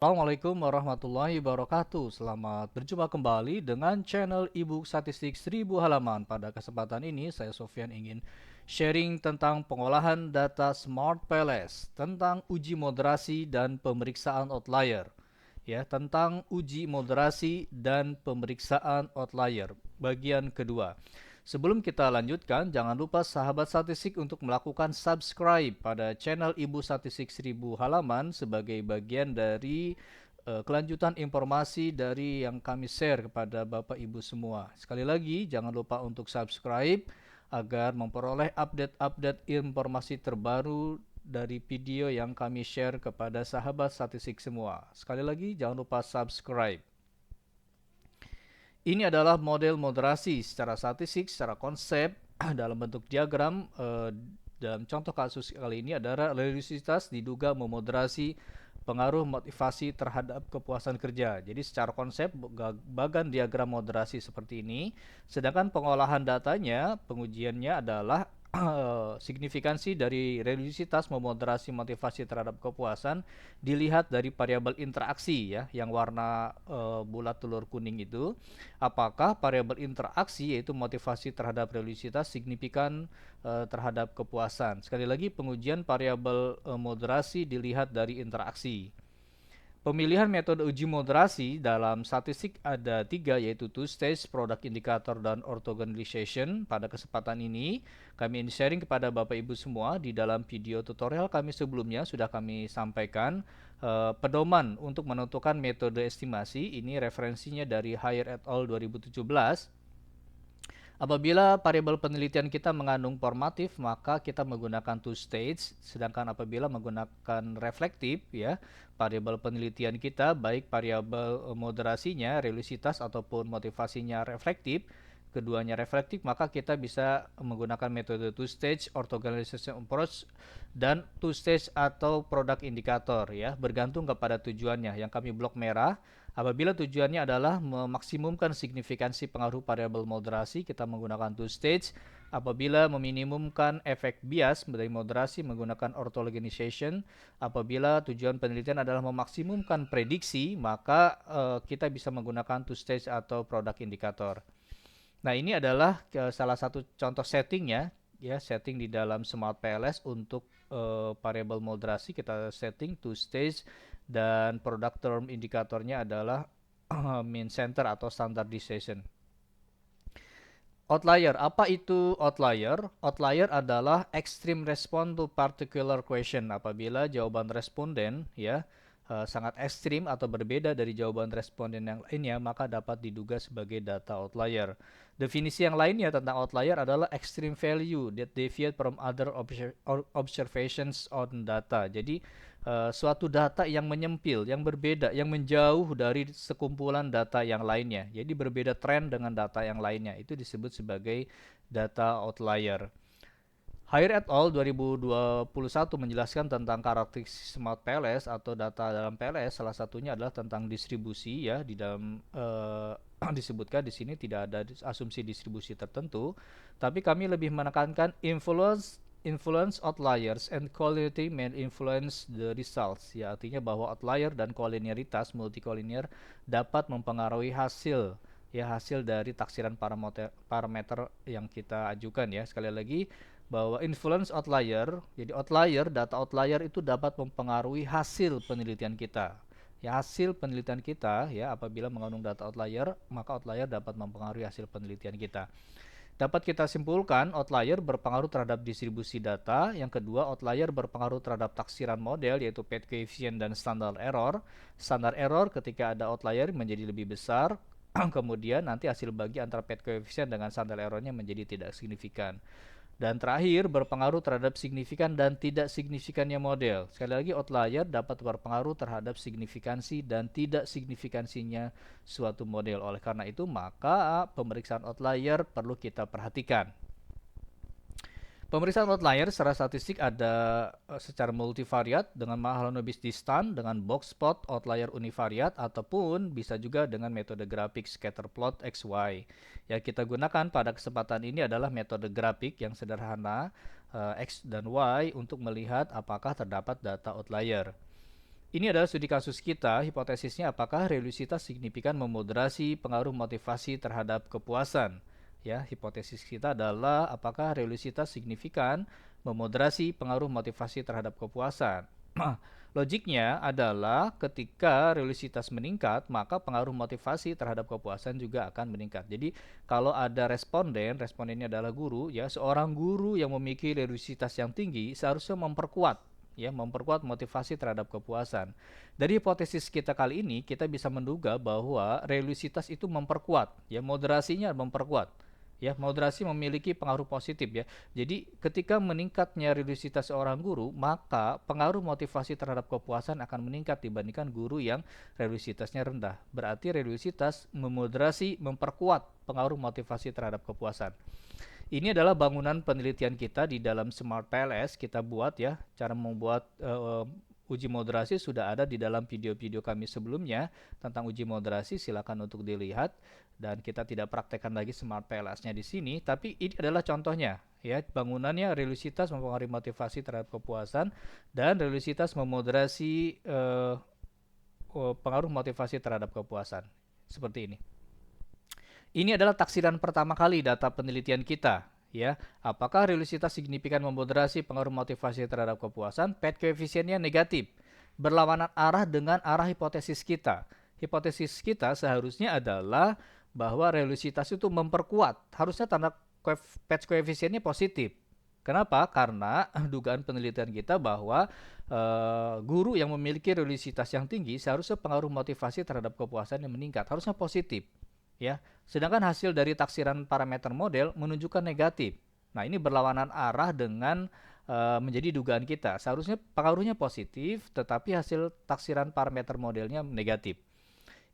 Assalamualaikum warahmatullahi wabarakatuh. Selamat berjumpa kembali dengan channel ebook statistik 1000 halaman. Pada kesempatan ini saya Sofyan ingin sharing tentang pengolahan data Smart PLS, tentang uji moderasi dan pemeriksaan outlier. Ya, tentang uji moderasi dan pemeriksaan outlier bagian kedua. Sebelum kita lanjutkan, jangan lupa sahabat statistik untuk melakukan subscribe pada channel Ibu Statistik 1000 halaman sebagai bagian dari kelanjutan informasi dari yang kami share kepada Bapak Ibu semua. Sekali lagi, jangan lupa untuk subscribe agar memperoleh update-update informasi terbaru dari video yang kami share kepada sahabat statistik semua. Sekali lagi, jangan lupa subscribe. Ini adalah model moderasi secara statistik, secara konsep dalam bentuk diagram. Dalam contoh kasus kali ini adalah religiositas diduga memoderasi pengaruh motivasi terhadap kepuasan kerja. Jadi secara konsep bagan diagram moderasi seperti ini, sedangkan pengolahan datanya, pengujiannya adalah signifikansi dari religiositas memoderasi motivasi terhadap kepuasan dilihat dari variabel interaksi ya, yang warna bulat telur kuning itu. Apakah variabel interaksi yaitu motivasi terhadap religiositas signifikan terhadap kepuasan. Sekali lagi, pengujian variabel moderasi dilihat dari interaksi. Pemilihan metode uji moderasi dalam statistik ada tiga, yaitu two-stage, product indicator, dan orthogonalization. Pada kesempatan ini, kami ingin sharing kepada Bapak Ibu semua. Di dalam video tutorial kami sebelumnya sudah kami sampaikan pedoman untuk menentukan metode estimasi. Ini referensinya dari Haier et al. 2017. Apabila variabel penelitian kita mengandung formatif, maka kita menggunakan two stage, sedangkan apabila menggunakan reflektif, ya, variabel penelitian kita baik variabel moderasinya, religiositas ataupun motivasinya reflektif, keduanya reflektif, maka kita bisa menggunakan metode two stage, orthogonalization approach, dan two stage atau product indicator, ya, bergantung kepada tujuannya. Yang kami blok merah, apabila tujuannya adalah memaksimumkan signifikansi pengaruh variabel moderasi, kita menggunakan two stage. Apabila meminimumkan efek bias dari moderasi, menggunakan orthogonalization. Apabila tujuan penelitian adalah memaksimumkan prediksi, maka kita bisa menggunakan two stage atau product indicator. Nah, ini adalah salah satu contoh settingnya, ya, setting di dalam Smart PLS untuk variabel moderasi. Kita setting two stage dan product term indikatornya adalah mean center atau standardization. Outlier, apa itu outlier? Outlier adalah extreme response to particular question. Apabila jawaban responden, ya, sangat ekstrim atau berbeda dari jawaban responden yang lainnya, maka dapat diduga sebagai data outlier. Definisi yang lainnya tentang outlier adalah extreme value that deviate from other observations on data. Jadi suatu data yang menyempil, yang berbeda, yang menjauh dari sekumpulan data yang lainnya. Jadi berbeda tren dengan data yang lainnya. Itu disebut sebagai data outlier. Haier et al. 2021 menjelaskan tentang karakteristik Smart PLS atau data dalam PLS. Salah satunya adalah tentang distribusi, ya. Di dalam disebutkan di sini tidak ada asumsi distribusi tertentu, tapi kami lebih menekankan influence outliers and collinearity may influence the results. Ya, artinya bahwa outlier dan kolinearitas multikoliner dapat mempengaruhi hasil, ya, hasil dari taksiran parameter yang kita ajukan, ya. Sekali lagi, bahwa influence outlier, jadi outlier, data outlier itu dapat mempengaruhi hasil penelitian kita. Ya, hasil penelitian kita, ya, apabila mengandung data outlier, maka outlier dapat mempengaruhi hasil penelitian kita. Dapat kita simpulkan, outlier berpengaruh terhadap distribusi data. Yang kedua, outlier berpengaruh terhadap taksiran model, yaitu P coefficient dan standard error. Standard error ketika ada outlier menjadi lebih besar, kemudian nanti hasil bagi antara P coefficient dengan standard errornya menjadi tidak signifikan. Dan terakhir, berpengaruh terhadap signifikan dan tidak signifikannya model. Sekali lagi, outlier dapat berpengaruh terhadap signifikansi dan tidak signifikansinya suatu model. Oleh karena itu, maka pemeriksaan outlier perlu kita perhatikan. Pemeriksaan outlier secara statistik ada secara multivariat dengan Mahalanobis distant, dengan box plot outlier univariat, ataupun bisa juga dengan metode grafik scatter plot XY. Yang kita gunakan pada kesempatan ini adalah metode grafik yang sederhana X dan Y untuk melihat apakah terdapat data outlier. Ini adalah studi kasus kita, hipotesisnya apakah religiositas signifikan memoderasi pengaruh motivasi terhadap kepuasan. Ya, hipotesis kita adalah apakah religiositas signifikan memoderasi pengaruh motivasi terhadap kepuasan. Logiknya adalah ketika religiositas meningkat, maka pengaruh motivasi terhadap kepuasan juga akan meningkat. Jadi, kalau ada respondennya adalah guru, ya, seorang guru yang memiliki religiositas yang tinggi seharusnya memperkuat motivasi terhadap kepuasan. Dari hipotesis kita kali ini, kita bisa menduga bahwa religiositas itu memperkuat, ya, moderasinya memperkuat. Ya, moderasi memiliki pengaruh positif, ya. Jadi ketika meningkatnya religiositas seorang guru, maka pengaruh motivasi terhadap kepuasan akan meningkat dibandingkan guru yang religiositasnya rendah. Berarti religiositas memoderasi, memperkuat pengaruh motivasi terhadap kepuasan. Ini adalah bangunan penelitian kita di dalam Smart PLS. Kita buat, ya, cara membuat uji moderasi sudah ada di dalam video-video kami sebelumnya tentang uji moderasi, silakan untuk dilihat, dan kita tidak praktekkan lagi Smart PLS-nya di sini, tapi ini adalah contohnya, ya. Bangunannya religiositas mempengaruhi motivasi terhadap kepuasan dan religiositas memoderasi pengaruh motivasi terhadap kepuasan. Seperti ini. Ini adalah taksiran pertama kali data penelitian kita, ya. Apakah religiositas signifikan memoderasi pengaruh motivasi terhadap kepuasan? PET koefisiennya negatif, berlawanan arah dengan arah hipotesis kita. Hipotesis kita seharusnya adalah bahwa religiositas itu memperkuat, harusnya tanda PET koefisiennya positif. Kenapa? Karena dugaan penelitian kita bahwa guru yang memiliki religiositas yang tinggi seharusnya pengaruh motivasi terhadap kepuasan yang meningkat, harusnya positif, ya. Sedangkan hasil dari taksiran parameter model menunjukkan negatif. Nah, ini berlawanan arah dengan menjadi dugaan kita. Seharusnya pengaruhnya positif, tetapi hasil taksiran parameter modelnya negatif.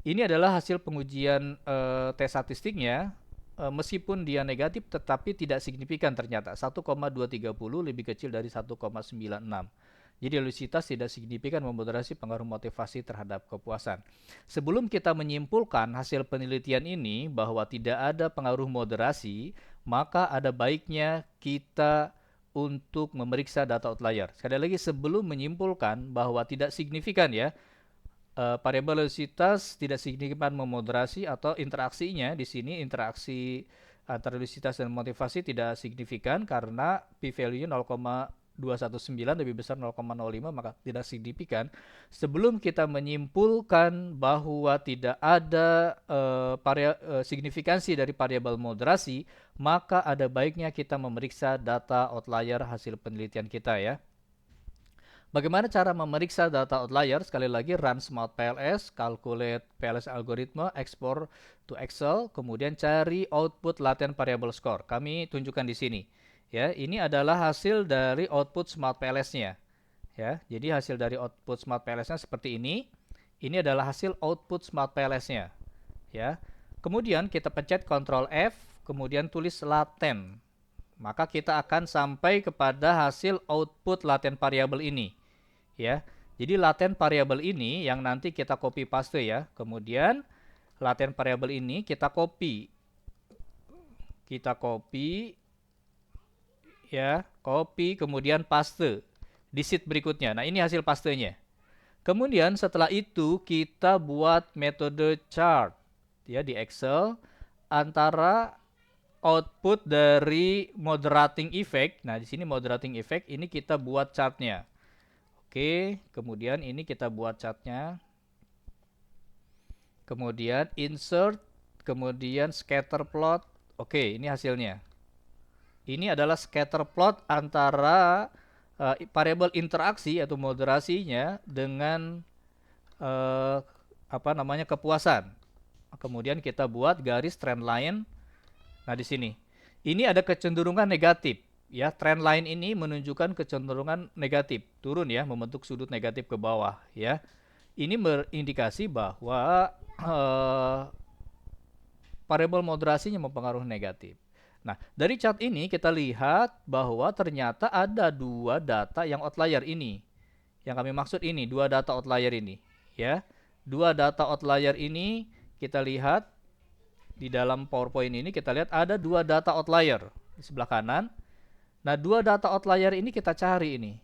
Ini adalah hasil pengujian tes statistiknya. Meskipun dia negatif, tetapi tidak signifikan ternyata. 1,230 lebih kecil dari 1,96. Jadi religiositas tidak signifikan memoderasi pengaruh motivasi terhadap kepuasan. Sebelum kita menyimpulkan hasil penelitian ini bahwa tidak ada pengaruh moderasi, maka ada baiknya kita untuk memeriksa data outlier. Sekali lagi, sebelum menyimpulkan bahwa tidak signifikan, ya, variabel religiositas tidak signifikan memoderasi atau interaksinya di sini, interaksi antara religiositas dan motivasi tidak signifikan karena p-value-nya 0,219 lebih besar 0,05, maka tidak signifikan. Sebelum kita menyimpulkan bahwa tidak ada signifikansi dari variabel moderasi, maka ada baiknya kita memeriksa data outlier hasil penelitian kita, ya. Bagaimana cara memeriksa data outlier? Sekali lagi, run Smart PLS, calculate PLS algoritma, export to Excel, kemudian cari output latent variable score. Kami tunjukkan di sini. Ya, ini adalah hasil dari output Smart PLS-nya. Ya, jadi hasil dari output Smart PLS-nya seperti ini. Ini adalah hasil output Smart PLS-nya. Ya. Kemudian kita pencet Ctrl F, kemudian tulis latent. Maka kita akan sampai kepada hasil output latent variable ini. Ya. Jadi latent variable ini yang nanti kita copy paste, ya. Kemudian latent variable ini kita copy. Ya, copy kemudian paste di sheet berikutnya. Nah, ini hasil pastenya. Kemudian setelah itu kita buat metode chart, ya, di Excel antara output dari moderating effect. Nah, di sini moderating effect ini kita buat chartnya. Oke, kemudian ini kita buat chartnya. Kemudian insert, kemudian scatter plot. Oke, ini hasilnya. Ini adalah scatter plot antara variabel interaksi atau moderasinya dengan kepuasan. Kemudian kita buat garis trend line. Nah, di sini ini ada kecenderungan negatif, ya. Trend line ini menunjukkan kecenderungan negatif, turun, ya, membentuk sudut negatif ke bawah, ya. Ini berindikasi bahwa variabel moderasinya mempengaruhi negatif. Nah, dari chart ini kita lihat bahwa ternyata ada dua data yang outlier ini. Yang kami maksud ini, dua data outlier ini, ya. Dua data outlier ini kita lihat di dalam PowerPoint ini, kita lihat ada dua data outlier di sebelah kanan. Nah, dua data outlier ini kita cari ini.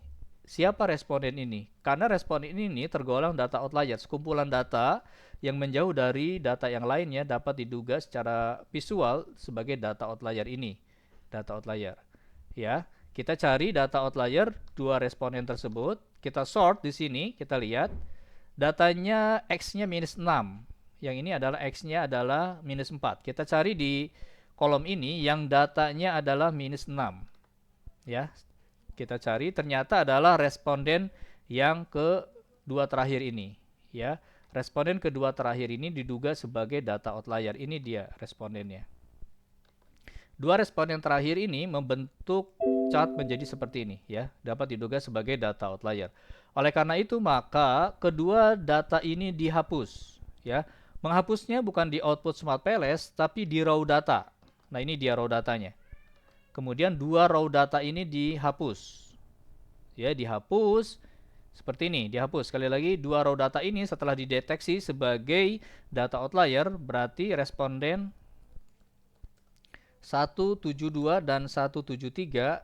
siapa responden ini? Karena responden ini tergolong data outlier, sekumpulan data yang menjauh dari data yang lainnya dapat diduga secara visual sebagai data outlier ini. Data outlier. Ya, kita cari data outlier dua responden tersebut, kita sort di sini, kita lihat datanya X-nya minus 6. Yang ini adalah X-nya adalah minus 4. Kita cari di kolom ini yang datanya adalah minus 6. Ya, kita cari ternyata adalah responden yang kedua terakhir ini. Ya, responden kedua terakhir ini diduga sebagai data outlier. Ini dia respondennya. Dua responden terakhir ini membentuk chart menjadi seperti ini, ya, dapat diduga sebagai data outlier. Oleh karena itu, maka kedua data ini dihapus, ya. Menghapusnya bukan di output Smart PLS, tapi di raw data. Nah, ini dia raw datanya. Kemudian dua raw data ini dihapus, ya, dihapus seperti ini, dihapus. Sekali lagi, dua raw data ini setelah dideteksi sebagai data outlier, berarti responden 172 dan 173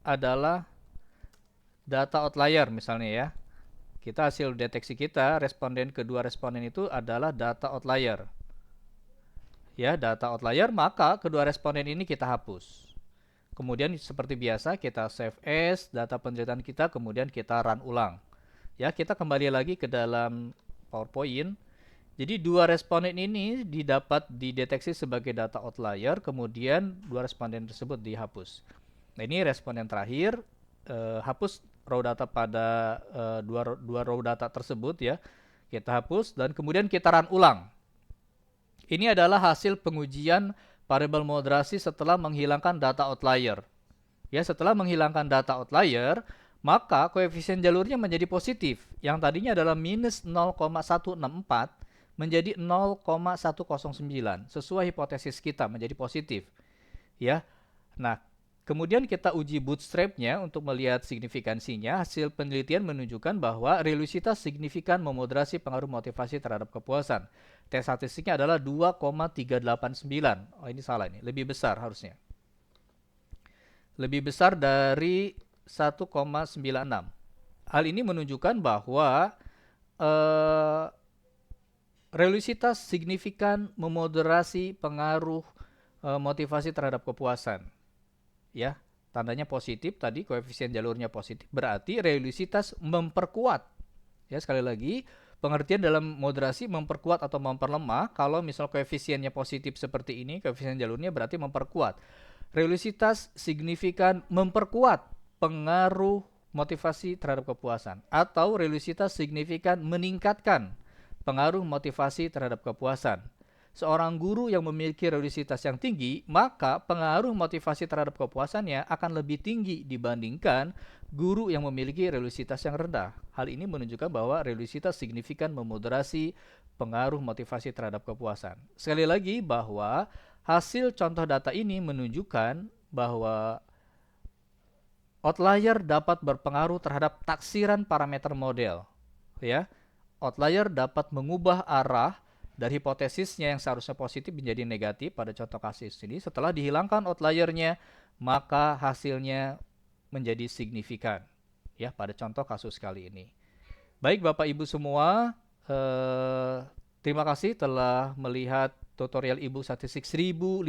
adalah data outlier misalnya, ya. Kita hasil deteksi kita, kedua responden itu adalah data outlier. Ya, data outlier, maka kedua responden ini kita hapus. Kemudian seperti biasa kita save as data penjelasan kita, kemudian kita run ulang. Ya, kita kembali lagi ke dalam PowerPoint. Jadi dua responden ini dideteksi sebagai data outlier, kemudian dua responden tersebut dihapus. Nah, ini responden terakhir, hapus raw data pada dua raw data tersebut, ya. Kita hapus dan kemudian kita run ulang. Ini adalah hasil pengujian variabel moderasi setelah menghilangkan data outlier. Ya, setelah menghilangkan data outlier, maka koefisien jalurnya menjadi positif. Yang tadinya adalah minus 0,164 menjadi 0,109. Sesuai hipotesis kita menjadi positif. Ya. Nah, kemudian kita uji bootstrap-nya untuk melihat signifikansinya. Hasil penelitian menunjukkan bahwa reliabilitas signifikan memoderasi pengaruh motivasi terhadap kepuasan. Tes statistiknya adalah 2,389. Oh, ini salah ini. Lebih besar harusnya. Lebih besar dari 1,96. Hal ini menunjukkan bahwa reliabilitas signifikan memoderasi pengaruh motivasi terhadap kepuasan. Ya, tandanya positif tadi, koefisien jalurnya positif, berarti reliabilitas memperkuat. Ya, sekali lagi, pengertian dalam moderasi memperkuat atau memperlemah. Kalau misal koefisiennya positif seperti ini, koefisien jalurnya berarti memperkuat. Reliabilitas signifikan memperkuat pengaruh motivasi terhadap kepuasan, atau reliabilitas signifikan meningkatkan pengaruh motivasi terhadap kepuasan. Seorang guru yang memiliki reliabilitas yang tinggi, maka pengaruh motivasi terhadap kepuasannya akan lebih tinggi dibandingkan guru yang memiliki reliabilitas yang rendah. Hal ini menunjukkan bahwa reliabilitas signifikan memoderasi pengaruh motivasi terhadap kepuasan. Sekali lagi, bahwa hasil contoh data ini menunjukkan bahwa outlier dapat berpengaruh terhadap taksiran parameter model. Ya, outlier dapat mengubah arah dari hipotesisnya yang seharusnya positif menjadi negatif pada contoh kasus ini. Setelah dihilangkan outliernya, maka hasilnya menjadi signifikan, ya, pada contoh kasus kali ini. Baik Bapak Ibu semua, terima kasih telah melihat tutorial e-book statistik 1500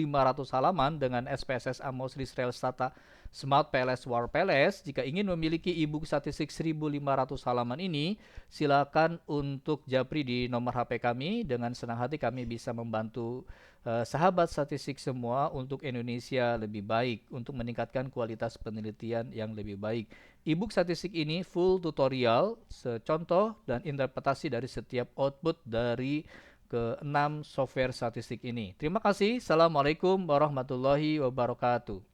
halaman dengan SPSS Amos Israel Stata Smart PLS War PLS. Jika ingin memiliki e-book statistik 1500 halaman ini, silakan untuk japri di nomor HP kami. Dengan senang hati kami bisa membantu sahabat statistik semua untuk Indonesia lebih baik, untuk meningkatkan kualitas penelitian yang lebih baik. E-book statistik ini full tutorial, contoh dan interpretasi dari setiap output dari ke-6 software statistik ini. Terima kasih. Assalamualaikum warahmatullahi wabarakatuh.